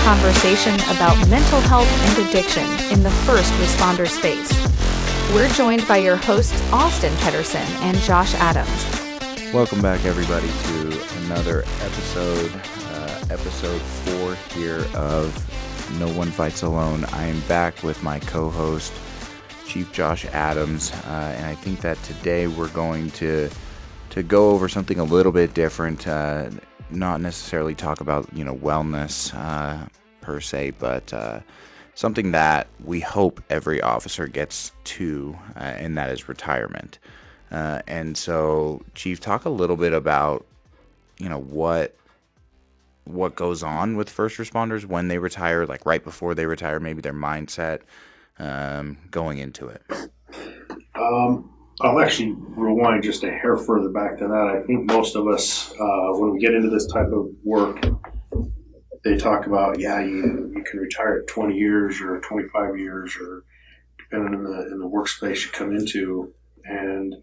conversation about mental health and addiction in the first responder space. We're joined by your hosts, Austin Pedersen and Josh Adams. Welcome back, everybody, to another episode 4 here of No One Fights Alone. I am back with my co-host, Chief Josh Adams, and I think that today we're going to go over something a little bit different, not necessarily talk about, wellness per se, but something that we hope every officer gets to, and that is retirement. And so, Chief, talk a little bit about, what goes on with first responders when they retire, like right before they retire, maybe their mindset going into it. I'll actually rewind just a hair further back than that. I think most of us, when we get into this type of work, they talk about, you can retire at 20 years or 25 years, or depending on the workspace you come into. And,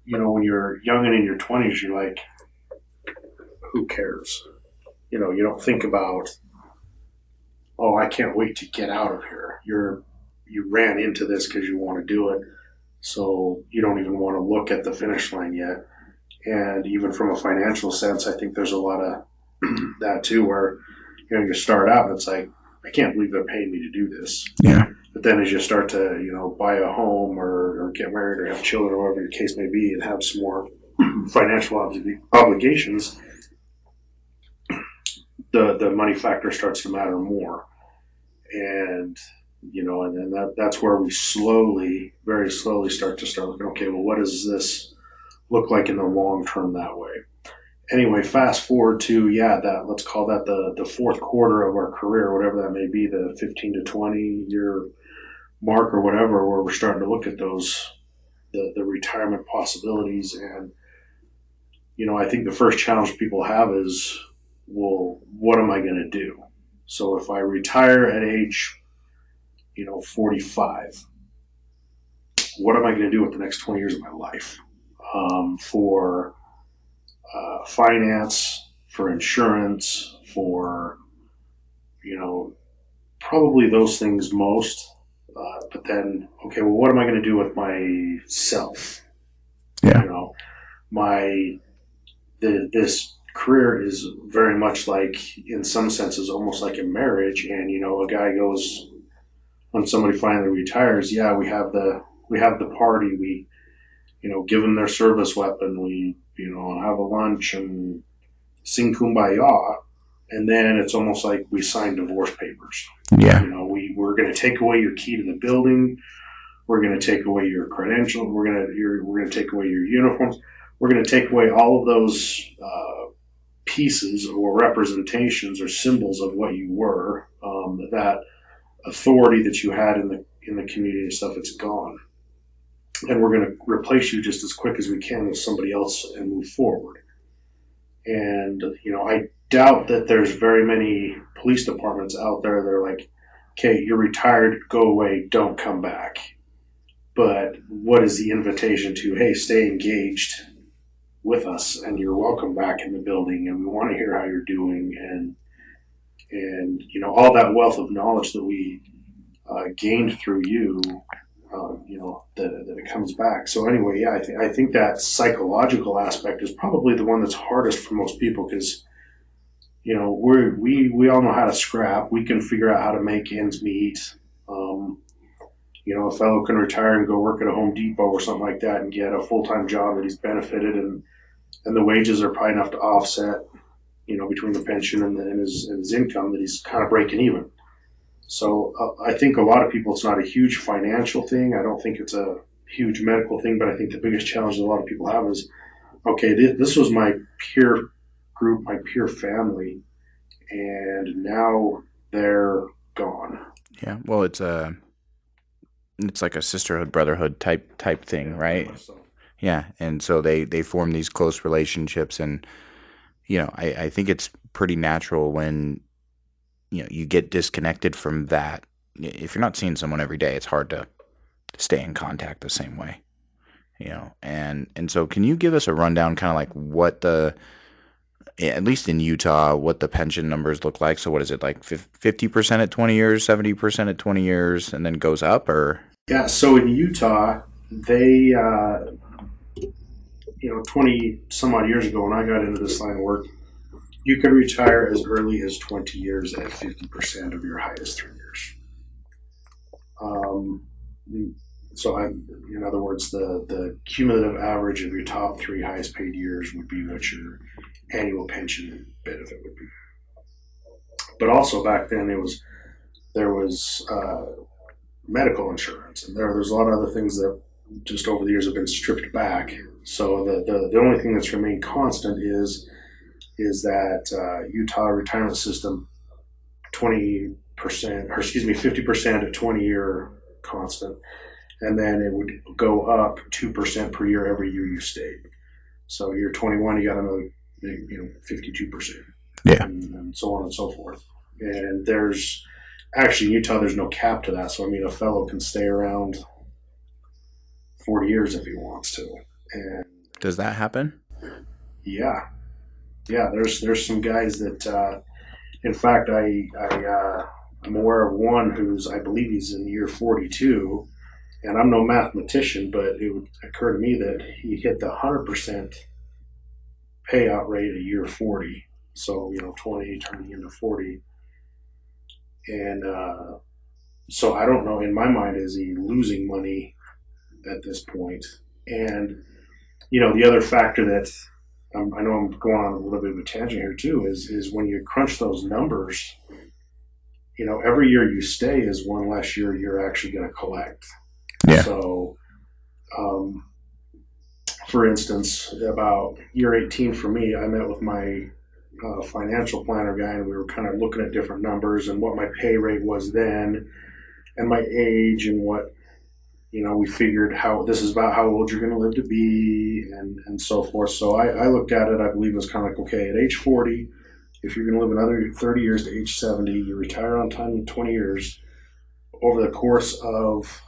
when you're young and in your 20s, you're like, who cares? You don't think about, I can't wait to get out of here. You ran into this because you want to do it. So you don't even want to look at the finish line yet. And even from a financial sense, I think there's a lot of that too, where, you start out and it's like, I can't believe they're paying me to do this. Yeah. But then as you start to, buy a home or get married or have children or whatever your case may be and have some more financial obligations, the money factor starts to matter more. And and then that's where we very slowly start looking, okay, well, what does this look like in the long term that way? Anyway, fast forward to, let's call that the fourth quarter of our career, whatever that may be, the 15 to 20 year mark or whatever, where we're starting to look at those, the retirement possibilities. And, I think the first challenge people have is, well, what am I going to do? So if I retire at age 45, what am I going to do with the next 20 years of my life? For finance, for insurance, for, probably those things most. But then, okay, well, what am I going to do with myself? Yeah. This career is very much like, in some senses, almost like a marriage. And, a guy goes, when somebody finally retires, we have the party. We, give them their service weapon. We, have a lunch and sing Kumbaya. And then it's almost like we sign divorce papers. Yeah. We're going to take away your key to the building. We're going to take away your credentials. We're going to take away your uniforms. We're going to take away all of those pieces or representations or symbols of what you were. That authority that you had in the community and stuff, it's gone. And we're going to replace you just as quick as we can with somebody else and move forward. And, I doubt that there's very many police departments out there that are like, okay, you're retired, go away, don't come back. But what is the invitation to, hey, stay engaged with us and you're welcome back in the building and we want to hear how you're doing, and all that wealth of knowledge that we gained through you, that it comes back. So anyway, I think that psychological aspect is probably the one that's hardest for most people, because we all know how to scrap. We can figure out how to make ends meet. A fellow can retire and go work at a Home Depot or something like that and get a full-time job that he's benefited, and the wages are probably enough to offset, between the pension and his income, that he's kind of breaking even. So I think a lot of people, it's not a huge financial thing. I don't think it's a huge medical thing, but I think the biggest challenge that a lot of people have is, okay, this was my peer group, my peer family, and now they're gone. Yeah. Well, it's like a sisterhood, brotherhood type thing, right? So. Yeah. And so they form these close relationships, and I think it's pretty natural when you get disconnected from that. If you're not seeing someone every day, it's hard to stay in contact the same way. And so can you give us a rundown, kind of like what the at least in Utah, what the pension numbers look like. So what is it, like 50% at 20 years, 70% at 20 years, and then goes up, or? Yeah, so in Utah, they, 20 some odd years ago when I got into this line of work, you could retire as early as 20 years at 50% of your highest 3 years. Um, in other words, the cumulative average of your top three highest paid years would be what your annual pension benefit would be. But also back then, there was medical insurance, and there's a lot of other things that just over the years have been stripped back. So the only thing that's remained constant is that Utah retirement system 20%, or excuse me, 50% at 20-year constant, and then it would go up 2% per year every year you stayed. So year 21, you got another 52%, Yeah, and so on and so forth. And there's actually in Utah, there's no cap to that. So I mean, a fellow can stay around 40 years if he wants to. And does that happen? yeah, there's some guys that, in fact, I'm aware of one who's, I believe he's in year 42, and I'm no mathematician, but it would occur to me that he hit the 100% payout rate at year 40. So 20 turning into 40, and so I don't know. In my mind, is he losing money at this point? And the other factor that I know I'm going on a little bit of a tangent here too is when you crunch those numbers, every year you stay is one less year you're actually going to collect. Yeah. So, for instance, about year 18 for me, I met with my financial planner guy, and we were kind of looking at different numbers and what my pay rate was then, and my age, and what we figured how this is about how old you're going to live to be, and so forth. So I looked at it. I believe it was kind of like, okay, at age 40, if you're going to live another 30 years to age 70, you retire on time in 20 years. Over the course of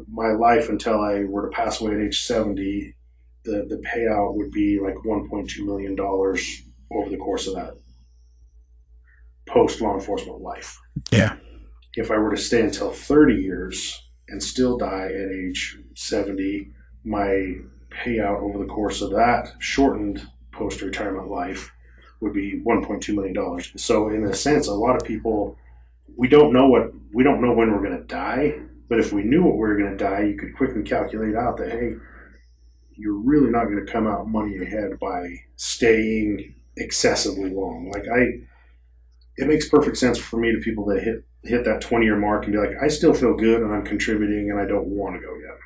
my life until I were to pass away at age 70, the payout would be like $1.2 million over the course of that post law enforcement life. Yeah. If I were to stay until 30 years and still die at age 70, my payout over the course of that shortened post-retirement life would be $1.2 million. So in a sense, a lot of people, we don't know when we're going to die, but if we knew what we were going to die, you could quickly calculate out that, hey, you're really not going to come out money ahead by staying excessively long. It makes perfect sense for me to people that hit that 20-year mark and be like, I still feel good and I'm contributing and I don't want to go yet.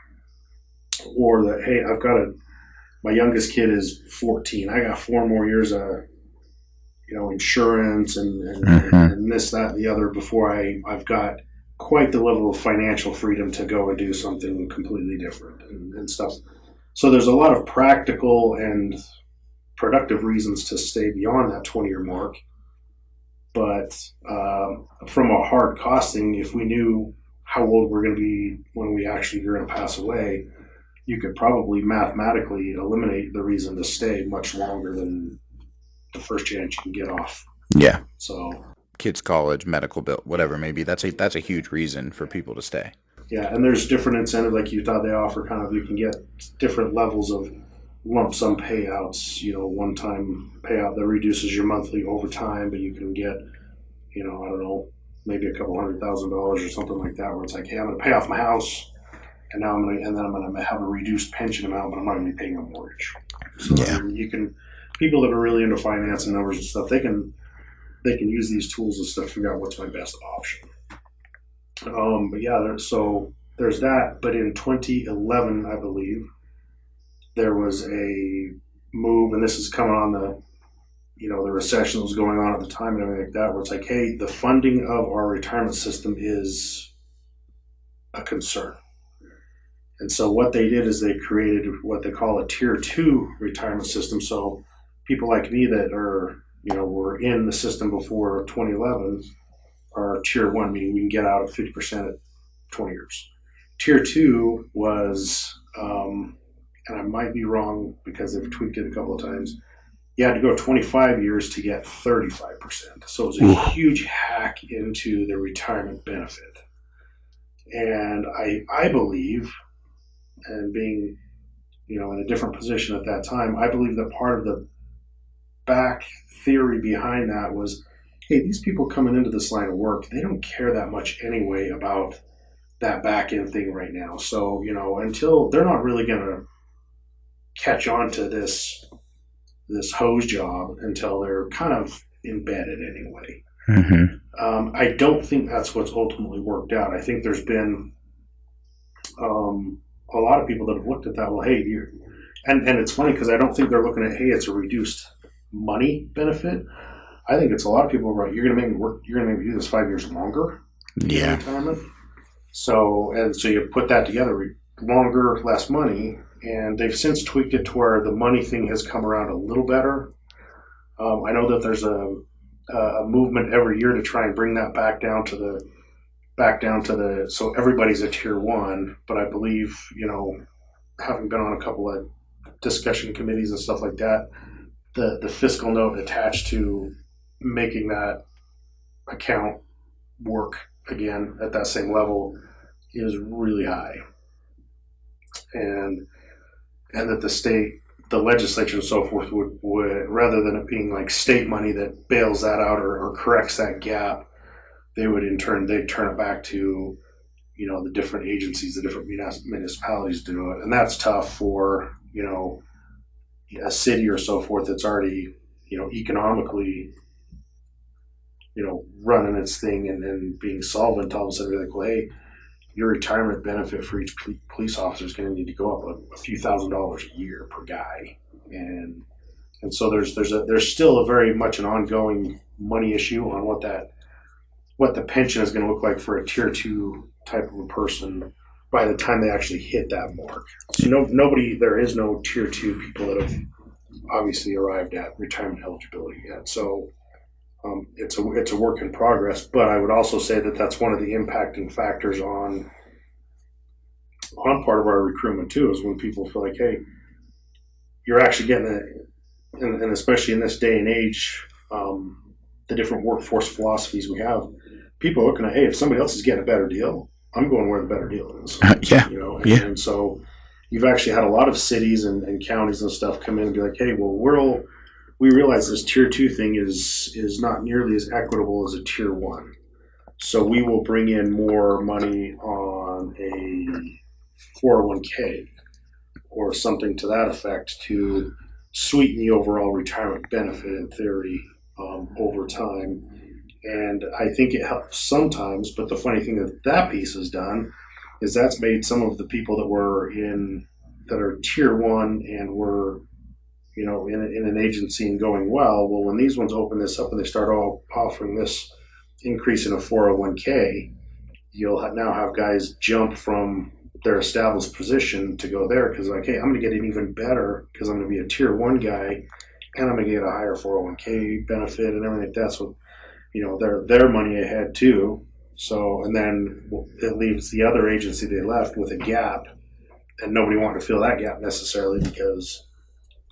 Or that, hey, my youngest kid is 14. I got 4 more years of, insurance and this, that, and the other before I've got quite the level of financial freedom to go and do something completely different and stuff. So there's a lot of practical and productive reasons to stay beyond that 20-year mark. But from a hard costing, if we knew how old we're going to be when we actually are going to pass away, you could probably mathematically eliminate the reason to stay much longer than the first chance you can get off. Yeah. So kids' college, medical bill, whatever, maybe that's a huge reason for people to stay. Yeah, and there's different incentives like Utah. They offer you can get different levels of lump sum payouts, one-time payout that reduces your monthly overtime, but you can get, I don't know, maybe a couple $100,000 or something like that, where it's like, hey, I'm going to pay off my house, and then I'm going to have a reduced pension amount, but I'm not going to be paying a mortgage. So yeah. People that are really into finance and numbers and stuff, they can use these tools and stuff to figure out what's my best option. But yeah, so there's that. But in 2011, I believe, there was a move, and this is coming on the recession that was going on at the time and everything like that, where it's like, hey, the funding of our retirement system is a concern. And so what they did is they created what they call a Tier 2 retirement system. So people like me that are, were in the system before 2011 are Tier 1, meaning we can get out of 50% at 20 years. Tier 2 was, and I might be wrong because they've tweaked it a couple of times, you had to go 25 years to get 35%. So it was a huge hack into the retirement benefit. And I believe, and being, in a different position at that time, I believe that part of the back theory behind that was, hey, these people coming into this line of work, they don't care that much anyway about that back end thing right now. So, until they're not really going to catch on to this hose job until they're kind of embedded anyway. Mm-hmm. I don't think that's what's ultimately worked out. I think there's been a lot of people that have looked at that. Well, hey, and it's funny because I don't think they're looking at, hey, it's a reduced money benefit. I think it's a lot of people right. You're going to make me work. You're going to make me do this 5 years longer. Yeah. Retirement. So you put that together, longer, less money, and they've since tweaked it to where the money thing has come around a little better. I know that there's a movement every year to try and bring that back down to the so everybody's a tier one. But I believe, having been on a couple of discussion committees and stuff like that, the fiscal note attached to making that account work again at that same level is really high, and that the legislature and so forth would rather than it being like state money that bails that out or corrects that gap, they'd turn it back to the different agencies, the different municipalities do it, and that's tough for a city or so forth that's already economically running its thing and being solvent. All of a sudden be like, well, hey, your retirement benefit for each police officer is going to need to go up a few $1,000s a year per guy, and so there's still a very much an ongoing money issue on what the pension is going to look like for a tier 2 type of a person by the time they actually hit that mark. So there is no tier 2 people that have obviously arrived at retirement eligibility yet. So it's a work in progress, but I would also say that that's one of the impacting factors on part of our recruitment too, is when people feel like, hey, you're actually getting it, and especially in this day and age, the different workforce philosophies we have, people are looking at, hey, if somebody else is getting a better deal, I'm going where the better deal is. And so you've actually had a lot of cities and counties and stuff come in and be like, hey, well, we realize this tier 2 thing is not nearly as equitable as a tier 1. So we will bring in more money on a 401k or something to that effect to sweeten the overall retirement benefit in theory over time. And I think it helps sometimes, but the funny thing that piece has done is that's made some of the people that are tier 1 and were in an agency and going well, when these ones open this up and they start all offering this increase in a 401k, you'll now have guys jump from their established position to go there because like, hey, I'm going to get it even better because I'm going to be a tier 1 guy and I'm going to get a higher 401k benefit and everything like that. So, their money ahead too. So, and then it leaves the other agency they left with a gap, and nobody wanted to fill that gap necessarily because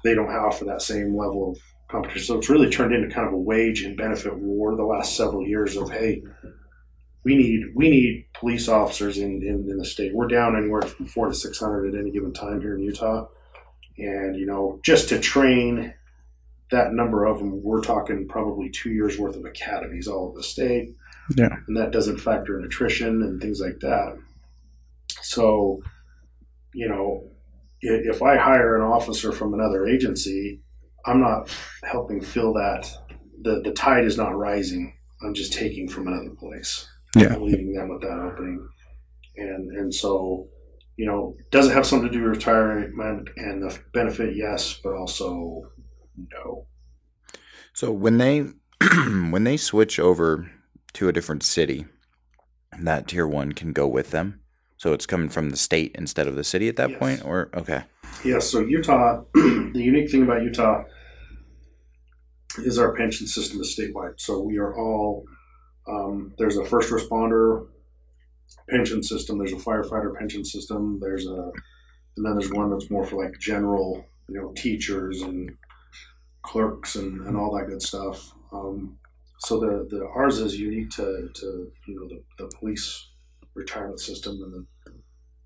they don't offer that same level of competition. So it's really turned into kind of a wage and benefit war the last several years of, hey, we need police officers in the state. We're down anywhere from 400 to 600 at any given time here in Utah. And, just to train that number of them, we're talking probably 2 years worth of academies all over the state. Yeah. And that doesn't factor in attrition and things like that. So, if I hire an officer from another agency, I'm not helping fill that. The tide is not rising. I'm just taking from another place. Yeah. I'm leaving them with that opening. And so, does it have something to do with retirement and the benefit? Yes, but also no. So when they switch over to a different city, that tier 1 can go with them. So it's coming from the state instead of the city at that Yes. point, or okay. Yeah. So Utah, the unique thing about Utah is our pension system is statewide. So we are all there's a first responder pension system. There's a firefighter pension system. And then there's one that's more for like general, teachers and clerks and all that good stuff. So the ours is unique to the police retirement system and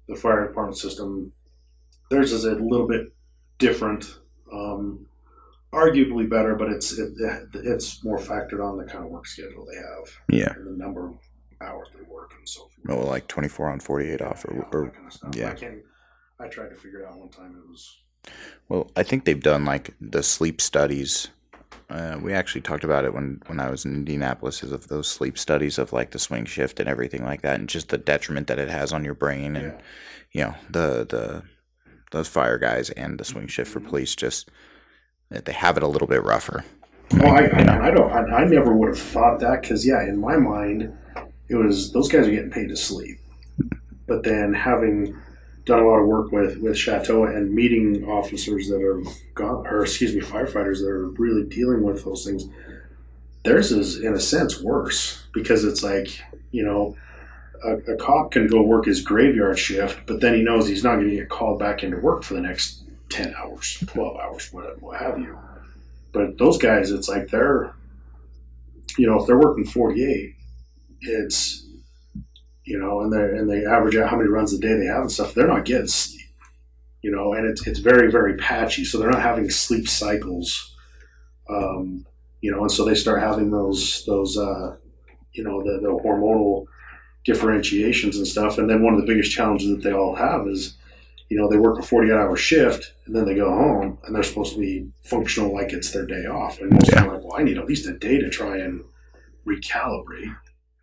the fire department system. Theirs is a little bit different, arguably better, but it's more factored on the kind of work schedule they have, Yeah. and the number of hours they work and so forth. Well, like 24 on, 48 off, or that kind of stuff. yeah. I tried to figure it out one time. It was Well, I think they've done like the sleep studies. We actually talked about it when I was in Indianapolis, is of those sleep studies of like the swing shift and everything like that, and just the detriment that it has on your brain, and the those fire guys and the swing shift for police, just that they have it a little bit rougher. I never would have thought that, because in my mind it was those guys are getting paid to sleep, but then having done a lot of work with Chateau and meeting officers that are firefighters that are really dealing with those things, theirs is in a sense worse, because it's like, a cop can go work his graveyard shift, but then he knows he's not going to get called back into work for the next 10 hours, 12 hours, what have you. But those guys, it's like they're, if they're working 48, it's, and they average out how many runs a day they have and stuff, they're not getting sleep, and it's very, very patchy. So they're not having sleep cycles, and so they start having those the hormonal differentiations and stuff. And then one of the biggest challenges that they all have is, they work a 48-hour shift and then they go home and they're supposed to be functional like it's their day off. And most of them are like, well, I need at least a day to try and recalibrate.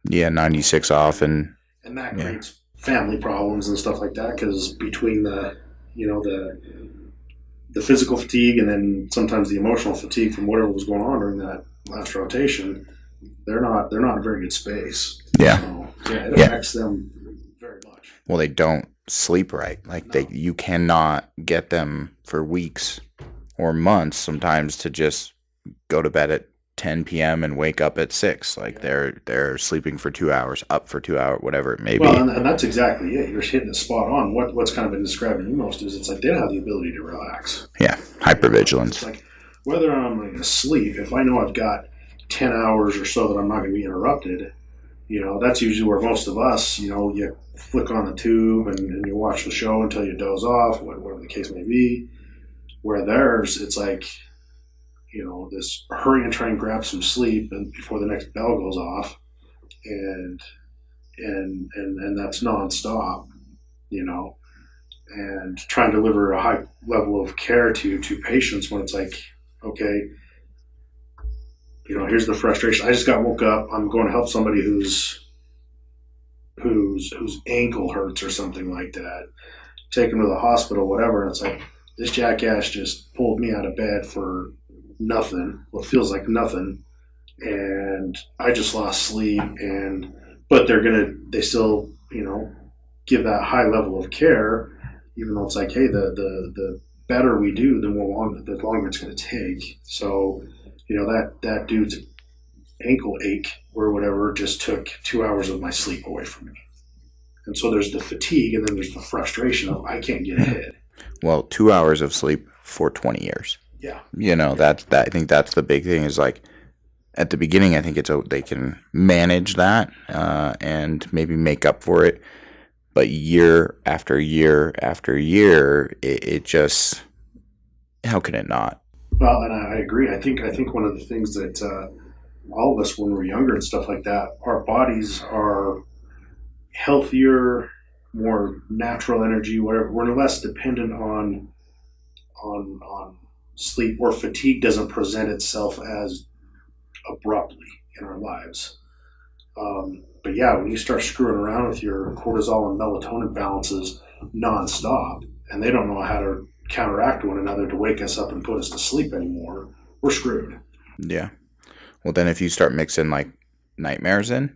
Yeah, 96 off, and that creates family problems and stuff like that, because between the physical fatigue and then sometimes the emotional fatigue from whatever was going on during that last rotation, they're not in a very good space. Yeah. So, it affects them very much. Well, they don't sleep right. Like you cannot get them for weeks or months sometimes to just go to bed at 10 p.m. and wake up at 6. Like they're sleeping for 2 hours, up for 2 hours, whatever it may be. Well, and that's exactly it. You're hitting it spot on. What's kind of been describing you most is it's like they don't have the ability to relax. Yeah, hypervigilance. It's like whether I'm going to sleep, if I know I've got 10 hours or so that I'm not going to be interrupted, that's usually where most of us, you flick on the tube and you watch the show until you doze off, whatever the case may be. Where theirs, it's like, this hurry and try and grab some sleep and before the next bell goes off, and that's nonstop, and trying to deliver a high level of care to patients when it's like, okay, here's the frustration. I just got woke up. I'm going to help somebody whose ankle hurts or something like that. Take him to the hospital, whatever. And it's like, this jackass just pulled me out of bed for nothing. What feels like nothing. And I just lost sleep. But they still, give that high level of care, even though it's like, hey, the better we do, the longer it's going to take. So, that dude's ankle ache or whatever just took 2 hours of my sleep away from me. And so there's the fatigue, and then there's the frustration of I can't get ahead. Well, 2 hours of sleep for 20 years. Yeah. That's I think that's the big thing, is like at the beginning, I think they can manage that and maybe make up for it. But year after year after year, it just, how can it not? Well, and I agree. I think one of the things that all of us, when we're younger and stuff like that, our bodies are healthier, more natural energy, whatever. We're less dependent on sleep, or fatigue doesn't present itself as abruptly in our lives. But when you start screwing around with your cortisol and melatonin balances nonstop, and they don't know how to counteract one another to wake us up and put us to sleep anymore, we're screwed. Yeah. Well, then if you start mixing like nightmares in,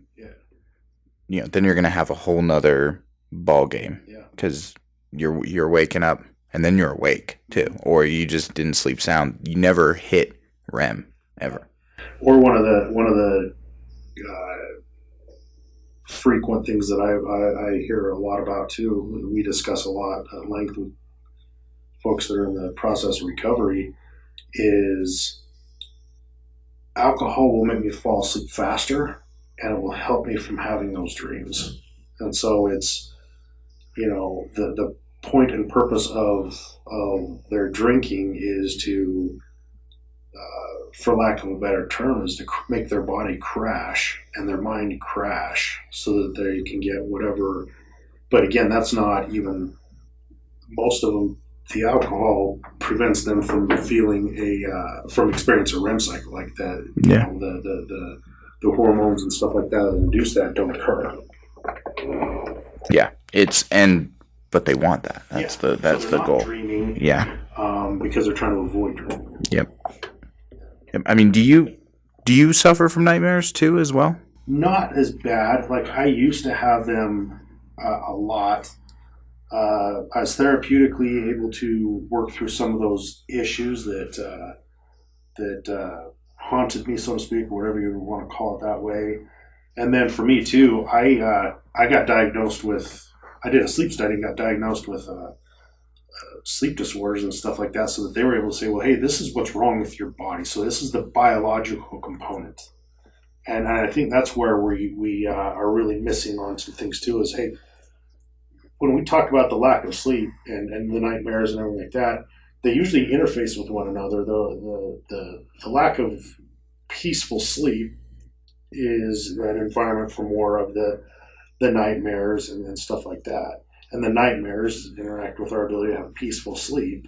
then you're going to have a whole nother ball game. Yeah. Because you're waking up and then you're awake too, or you just didn't sleep sound. You never hit REM ever. Or one of the frequent things that I hear a lot about too, we discuss a lot at length with folks that are in the process of recovery, is alcohol will make me fall asleep faster, and it will help me from having those dreams. And so it's, the point and purpose of their drinking is to, for lack of a better term, is to make their body crash and their mind crash so that they can get whatever. But again, that's not even most of them. The alcohol prevents them from feeling from experiencing a REM cycle like that. Yeah. The hormones and stuff like that that induce that don't occur. Yeah, but they want that. That's so the not goal. Dreaming, yeah. Because they're trying to avoid dreaming. Yep. I mean, do you suffer from nightmares too as well? Not as bad. Like I used to have them a lot. I was therapeutically able to work through some of those issues that haunted me, so to speak, or whatever you want to call it that way. And then for me too, I got diagnosed with. I did a sleep study and got diagnosed with sleep disorders and stuff like that, so that they were able to say, well, hey, this is what's wrong with your body. So this is the biological component. And I think that's where we are really missing on some things too. Is hey, when we talk about the lack of sleep and the nightmares and everything like that, they usually interface with one another. The lack of peaceful sleep is an environment for more of the nightmares and stuff like that. And the nightmares interact with our ability to have peaceful sleep.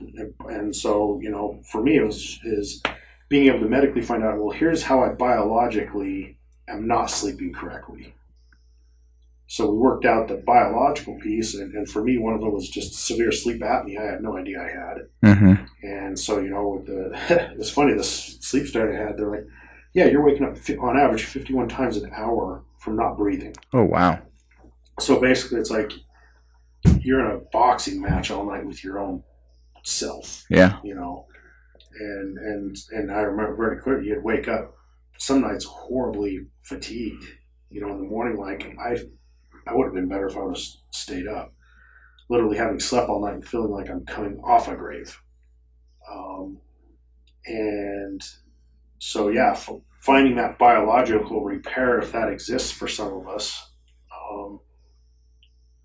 And so, for me, is being able to medically find out, well, here's how I biologically am not sleeping correctly. So we worked out the biological piece, and for me, one of them was just severe sleep apnea. I had no idea I had it. Mm-hmm. And so, it's funny, the sleep study I had, they're like, yeah, you're waking up on average 51 times an hour from not breathing. Oh, wow. So basically, it's like you're in a boxing match all night with your own self. Yeah. And I remember very clearly, you'd wake up some nights horribly fatigued. In the morning, like I would have been better if I would have stayed up. Literally having slept all night and feeling like I'm coming off a grave. And so, yeah, finding that biological repair, if that exists for some of us,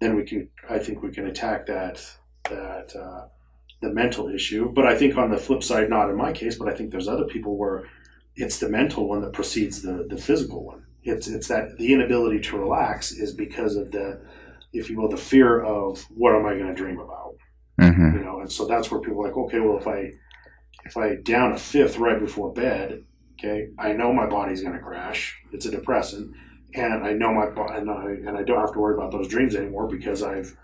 then I think we can attack that the mental issue. But I think on the flip side, not in my case, but I think there's other people where it's the mental one that precedes the physical one. It's that the inability to relax is because of the, if you will, the fear of what am I going to dream about. Mm-hmm. And so that's where people are like, okay, well, if I down a fifth right before bed, okay, I know my body's going to crash. It's a depressant, and I know my body, and I don't have to worry about those dreams anymore because I've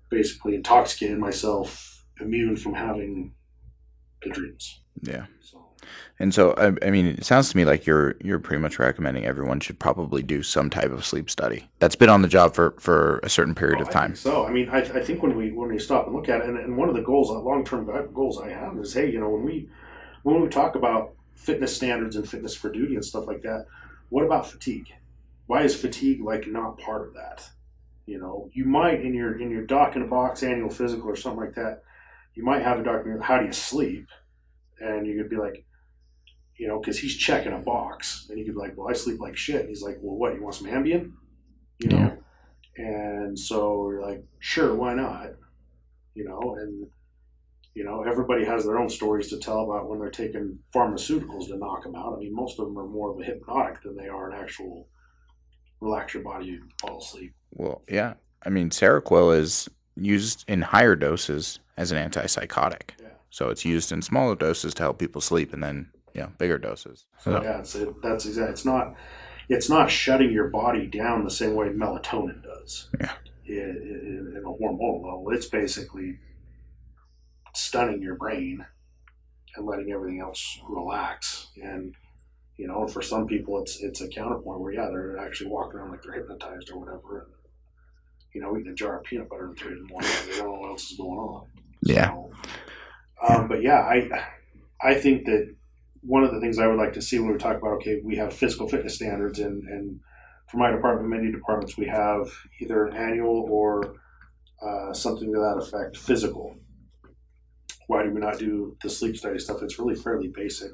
basically intoxicated myself, immune from having the dreams. Yeah. And so, I mean, it sounds to me like you're pretty much recommending everyone should probably do some type of sleep study that's been on the job for a certain period of time. I think so. I mean, I think when we stop and look at it, and one of the goals, long-term goals I have is, hey, when we talk about fitness standards and fitness for duty and stuff like that, what about fatigue? Why is fatigue not part of that? You might in your doc in a box annual physical or something like that, you might have a document, how do you sleep? And you could be like, because he's checking a box, and you could be like, well, I sleep like shit. And he's like, well, what, you want some Ambien? Yeah. And so you're like, sure, why not? Everybody has their own stories to tell about when they're taking pharmaceuticals to knock them out. I mean, most of them are more of a hypnotic than they are an actual relax your body and fall asleep. Well, yeah. I mean, Seroquel is used in higher doses as an antipsychotic. Yeah. So it's used in smaller doses to help people sleep, and then bigger doses. So yeah, that's exactly. It's not shutting your body down the same way melatonin does. Yeah. In a hormonal level, it's basically stunning your brain and letting everything else relax. And for some people, it's a counterpoint where they're actually walking around like they're hypnotized or whatever, and eating a jar of peanut butter at 3 in the morning. They don't know what else is going on. Yeah. So, but I think that one of the things I would like to see when we talk about, okay, we have physical fitness standards, and for my department, many departments, we have either an annual or something to that effect, physical. Why do we not do the sleep study stuff? It's really fairly basic.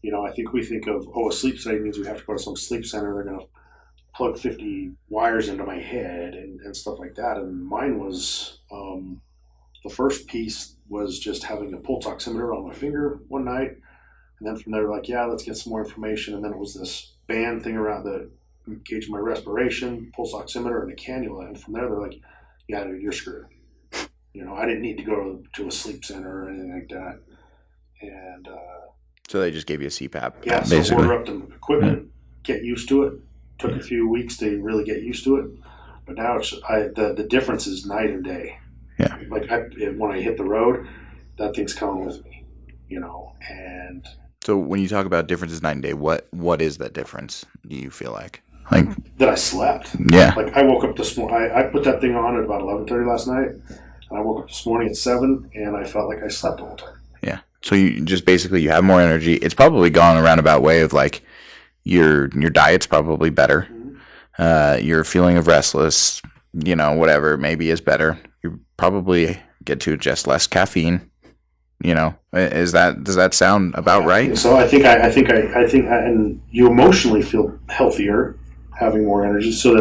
I think we think of, a sleep study means we have to go to some sleep center. They're going to plug 50 wires into my head and stuff like that. And mine was, the first piece was just having a pulse oximeter on my finger one night. And then from there, like, yeah, let's get some more information. And then it was this band thing around the gauge my respiration, pulse oximeter, and a cannula. And from there, they're like, yeah, dude, you're screwed. I didn't need to go to a sleep center or anything like that. And so they just gave you a CPAP. Yeah, basically. So order up the equipment, get used to it. Took a few weeks to really get used to it, but now the difference is night and day. Yeah. Like when I hit the road, that thing's coming with me, And so when you talk about differences night and day, what is that difference? Do you feel like that I slept? Yeah. Like I woke up this morning. I put that thing on at about 11:30 last night, and I woke up this morning at 7, and I felt like I slept the whole time. Yeah. So you just basically you have more energy. It's probably gone a roundabout way of like your diet's probably better. Mm-hmm. Your feeling of restless, whatever maybe is better. You probably get to ingest less caffeine. Does that sound about right? So I think, and you emotionally feel healthier, having more energy. So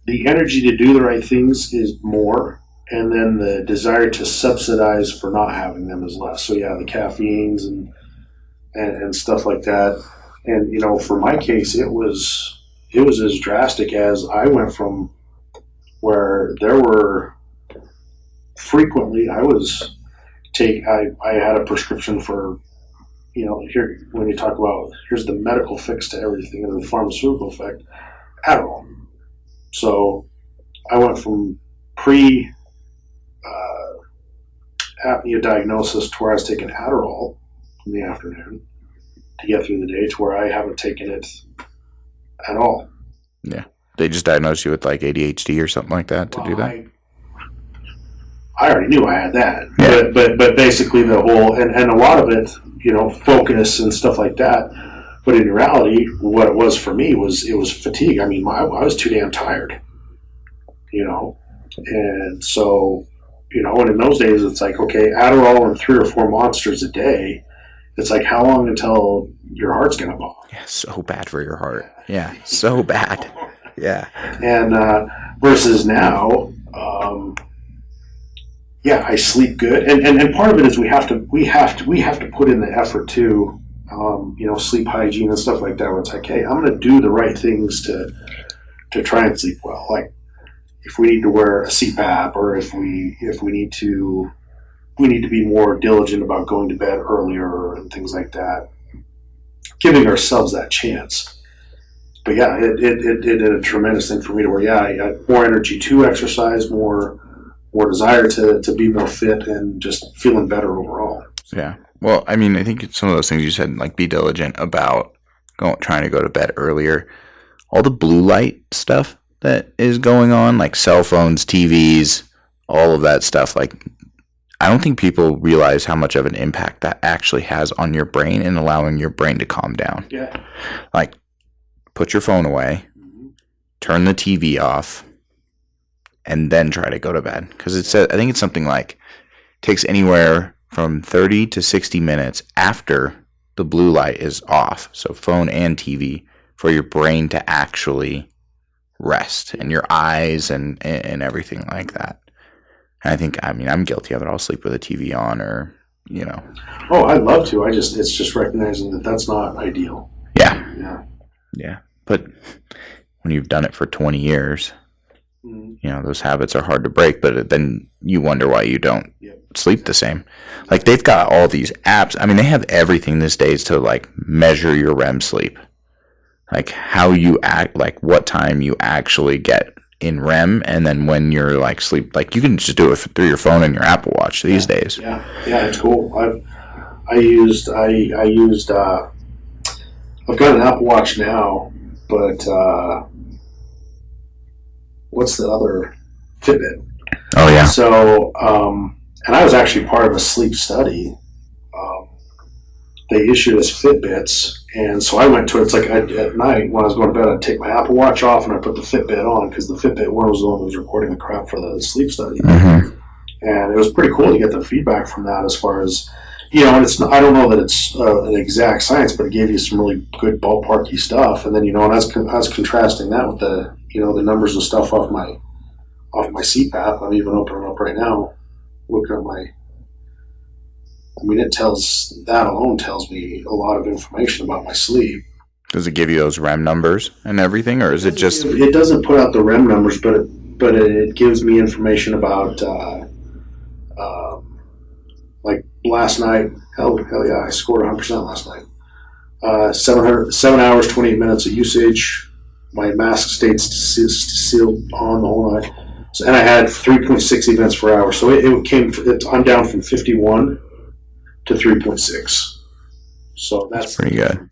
the energy to do the right things is more, and then the desire to subsidize for not having them is less. So yeah, the caffeines and stuff like that. And for my case, it was as drastic as I went from where there were frequently I had a prescription for here when you talk about here's the medical fix to everything and the pharmaceutical effect, Adderall. So I went from pre apnea diagnosis to where I was taking Adderall in the afternoon to get through the day to where I haven't taken it at all. Yeah. They just diagnosed you with like ADHD or something like that to do that? I already knew I had that. Yeah. But basically the whole, and a lot of it, focus and stuff like that. But in reality, what it was for me it was fatigue. I mean, I was too damn tired, And so, and in those days, it's like, okay, Adderall and 3 or 4 monsters a day. It's like, how long until your heart's going to pop? Yeah, so bad for your heart. Yeah, so bad. Yeah. And versus now, I sleep good. And part of it is we have to put in the effort too, sleep hygiene and stuff like that, where it's like, hey, I'm going to do the right things to try and sleep well. Like if we need to wear a CPAP, or if we need to be more diligent about going to bed earlier and things like that, giving ourselves that chance. But yeah, it did a tremendous thing for me to where, I got more energy to exercise, more desire to be more fit, and just feeling better overall. Yeah. Well, I mean, I think some of those things you said, like be diligent about trying to go to bed earlier. All the blue light stuff that is going on, like cell phones, TVs, all of that stuff, like I don't think people realize how much of an impact that actually has on your brain and allowing your brain to calm down. Yeah. Like, put your phone away, turn the TV off, and then try to go to bed. Because I think it's something like it takes anywhere from 30 to 60 minutes after the blue light is off, so phone and TV, for your brain to actually rest, and your eyes and everything like that. And I think, I'm guilty of it. I'll sleep with a TV on, or, Oh, I'd love to. It's just recognizing that that's not ideal. Yeah. Yeah. But when you've done it for 20 years, those habits are hard to break, but then you wonder why you don't sleep the same. Like, they've got all these apps. I mean, they have everything these days to, like, measure your REM sleep. Like, how you act, like, what time you actually get in REM, and then when you're like sleep, like you can just do it through your phone and your Apple Watch these days. Yeah, it's cool. I've got an Apple Watch now, but what's the other? Fitbit. Oh yeah. So and I was actually part of a sleep study. They issued us Fitbits, and so I went to it. It's like at night when I was going to bed, I'd take my Apple Watch off and I put the Fitbit on, because the Fitbit one was the one that was recording the crap for the sleep study. Mm-hmm. And it was pretty cool to get the feedback from that as far as, and it's not, I don't know that it's an exact science, but it gave you some really good ballparky stuff. And then, and I was contrasting that with the, the numbers and stuff off my CPAP. I'm even opening up right now, looking at that alone tells me a lot of information about my sleep. Does it give you those REM numbers and everything, or is it just... It doesn't put out the REM numbers, but it gives me information about, like last night. Hell yeah, I scored 100% last night. 7 hours, 28 minutes of usage. My mask stayed sealed on the whole night. So, and I had 3.6 events per hour. So I'm down from 51 to 3.6. So that's pretty good.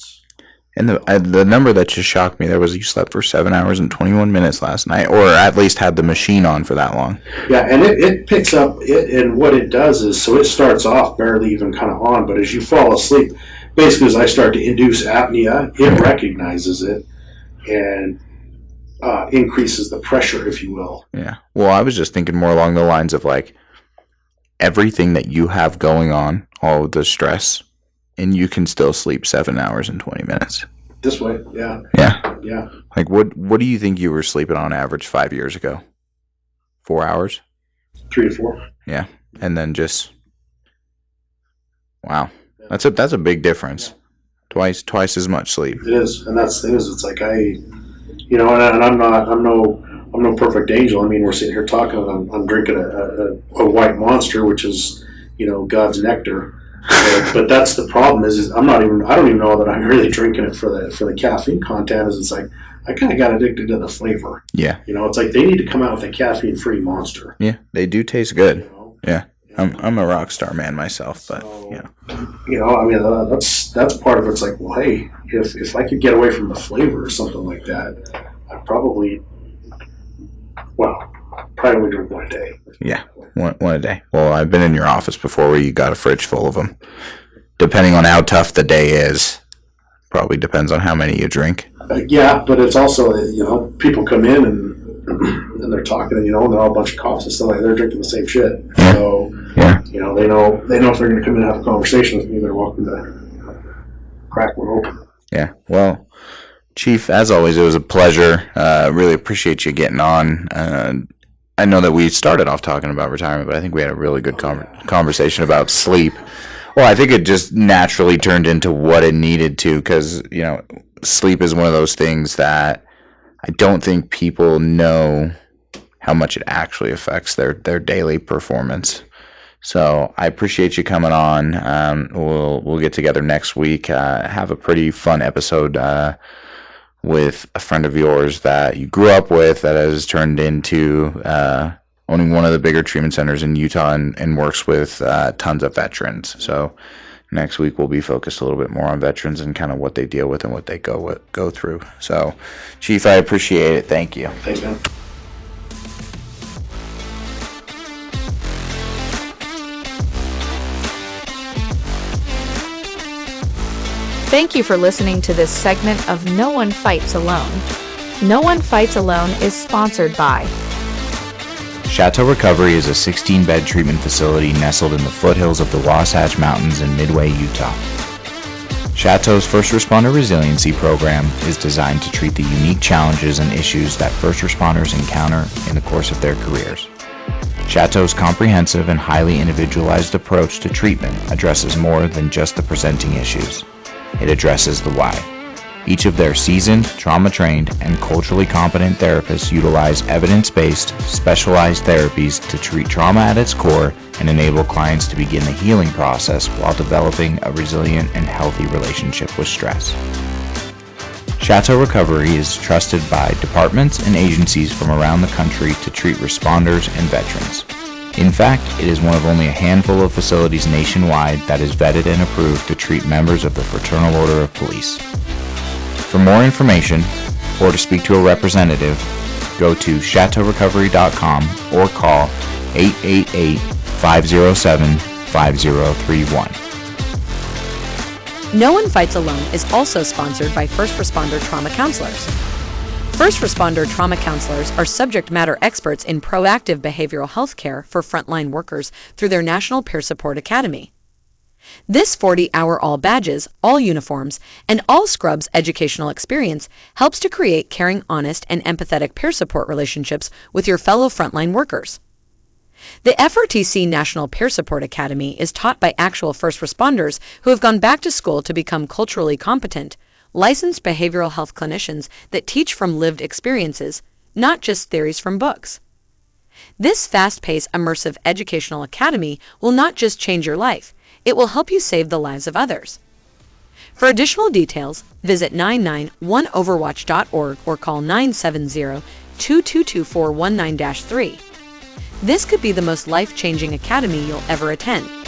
And the number that just shocked me there was you slept for 7 hours and 21 minutes last night, or at least had the machine on for that long. Yeah, and it picks up, and what it does is, so it starts off barely even kind of on, but as you fall asleep, basically as I start to induce apnea, it recognizes it and increases the pressure, if you will. Yeah. Well, I was just thinking more along the lines of like everything that you have going on, all of the stress, and you can still sleep 7 hours and 20 minutes. This way, yeah. Yeah. Yeah. Like, what do you think you were sleeping on average 5 years ago? 4 hours? 3 to 4. Yeah. And then just... Wow. That's a big difference. Twice as much sleep. It is. And that's the thing is, it's like and I'm no perfect angel. I mean, we're sitting here talking and I'm drinking a white Monster, which is, God's nectar. But that's the problem is I don't even know that I'm really drinking it for the caffeine content. Is it's like I kind of got addicted to the flavor. Yeah. It's like they need to come out with a caffeine-free Monster. Yeah, they do taste good. Yeah. I'm a rock star man myself, but I mean that's part of it. It's like, well, hey, if I could get away from the flavor or something like that, I'd probably only drink one a day. Yeah, one a day. Well, I've been in your office before where you got a fridge full of them. Depending on how tough the day is, probably depends on how many you drink. Yeah, but it's also, people come in and they're talking, and they're all a bunch of coughs and stuff like that. They're drinking the same shit. Yeah. So, they know if they're going to come in and have a conversation with me, they're welcome to crack one open. Yeah. Well, Chief, as always, it was a pleasure. Really appreciate you getting on. I know that we started off talking about retirement, but I think we had a really good conversation about sleep. Well, I think it just naturally turned into what it needed to, because, sleep is one of those things that I don't think people know how much it actually affects their daily performance. So I appreciate you coming on. We'll get together next week. Have a pretty fun episode with a friend of yours that you grew up with that has turned into owning one of the bigger treatment centers in Utah and works with tons of veterans. So next week we'll be focused a little bit more on veterans and kind of what they deal with and what they go through. So, Chief, I appreciate it. Thank you. Thanks, man. Thank you for listening to this segment of No One Fights Alone. No One Fights Alone is sponsored by Chateau Recovery is a 16-bed treatment facility nestled in the foothills of the Wasatch Mountains in Midway, Utah. Chateau's First Responder Resiliency Program is designed to treat the unique challenges and issues that first responders encounter in the course of their careers. Chateau's comprehensive and highly individualized approach to treatment addresses more than just the presenting issues. It addresses the why. Each of their seasoned, trauma-trained, and culturally competent therapists utilize evidence-based, specialized therapies to treat trauma at its core and enable clients to begin the healing process while developing a resilient and healthy relationship with stress. Chateau Recovery is trusted by departments and agencies from around the country to treat responders and veterans. In fact, it is one of only a handful of facilities nationwide that is vetted and approved to treat members of the Fraternal Order of Police. For more information, or to speak to a representative, go to chateaurecovery.com or call 888-507-5031. No One Fights Alone is also sponsored by First Responder Trauma Counselors. First responder trauma counselors are subject matter experts in proactive behavioral health care for frontline workers through their National Peer Support Academy. This 40-hour all badges, all uniforms, and all scrubs educational experience helps to create caring, honest, and empathetic peer support relationships with your fellow frontline workers. The FRTC National Peer Support Academy is taught by actual first responders who have gone back to school to become culturally competent, licensed behavioral health clinicians that teach from lived experiences, not just theories from books. This fast-paced, immersive educational academy will not just change your life, it will help you save the lives of others. For additional details, visit 991overwatch.org or call 970-222-419-3. This could be the most life-changing academy you'll ever attend.